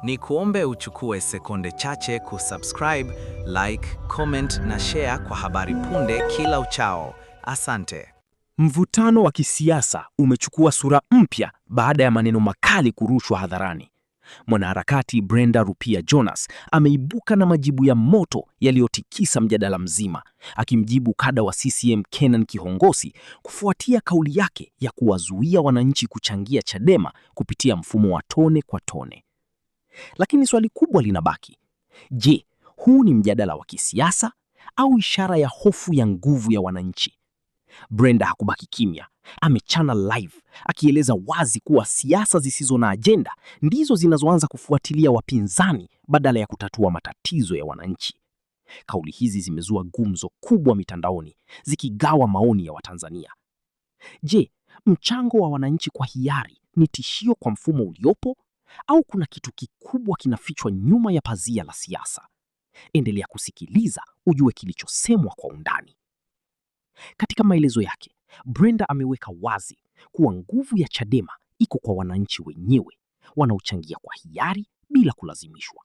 Ni kuombe uchukue sekunde chache kusubscribe, like, comment na share kwa habari punde kila uchao. Asante. Mvutano wa kisiasa umechukua sura mpya baada ya maneno makali kurushwa hadharani. Mwanaharakati Brenda Rupia Jonas ameibuka na majibu ya moto yaliyotikisa mjadala mzima, akimjibu kada wa CCM Kenan Kihongosi kufuatia kauli yake ya kuwazuia wananchi kuchangia Chadema kupitia mfumo wa tone kwa tone. Lakini swali kubwa linabaki. Je, huu ni mjadala wa kisiasa au ishara ya hofu ya nguvu ya wananchi? Brenda hakubaki kimya. Amechana live akieleza wazi kuwa siasa zisizo na ajenda ndizo zinazoanza kufuatilia wapinzani badala ya kutatua matatizo ya wananchi. Kauli hizi zimezua gumzo kubwa mitandaoni, zikigawa maoni ya Watanzania. Je, mchango wa wananchi kwa hiari ni tishio kwa mfumo uliopo au kuna kitu kikubwa kinafichwa nyuma ya pazia la siasa? Endelea kusikiliza ujue kilichosemwa kwa undani. Katika maelezo yake, Brenda ameweka wazi kuwa nguvu ya Chadema iko kwa wananchi wenyewe wanaochangia kwa hiari bila kulazimishwa.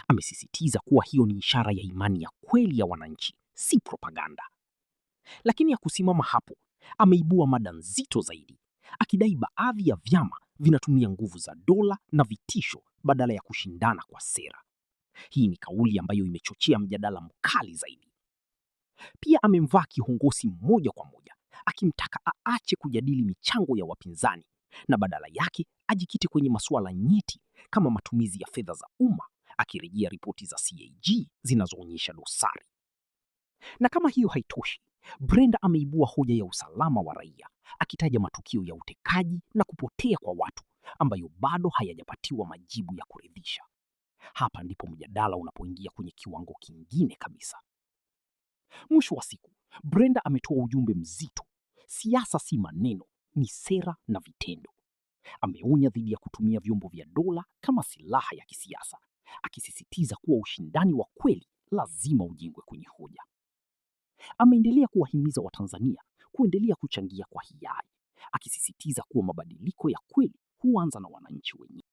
Amesisitiza kuwa hiyo ni ishara ya imani ya kweli ya wananchi, si propaganda. Lakini hakusimama hapo, ameibua mada nzito zaidi, akidai baadhi ya vyama vinatumia nguvu za dola na vitisho badala ya kushindana kwa sera. Hii ni kauli ambayo imechochea mjadala mkali zaidi. Pia amemvaa Kihongosi moja kwa moja, akimtaka aache kujadili michango ya wapinzani na badala yake ajikite kwenye masuala nyeti kama matumizi ya fedha za umma, akirejea ripoti za CAG zinazoonyesha dosari. Na kama hiyo haitoshi, Brenda ameibua hoja ya usalama wa raia, akitaja matukio ya utekaji na kupotea kwa watu ambayo bado hayajapatiwa majibu ya kuridhisha. Hapa ndipo mjadala unapoingia kwenye kiwango kingine kabisa. Mwisho wa siku, Brenda ametoa ujumbe mzito. Siasa si maneno, ni sera na vitendo. Ameonya dhidi ya kutumia vyombo vya dola kama silaha ya kisiasa, akisisitiza kuwa ushindani wa kweli lazima ujengwe kwenye hoja. Ameendelea kuwahimiza Watanzania kuendelea kuchangia kwa hiari, akisisitiza kuwa mabadiliko ya kweli huanza na wananchi wenyewe.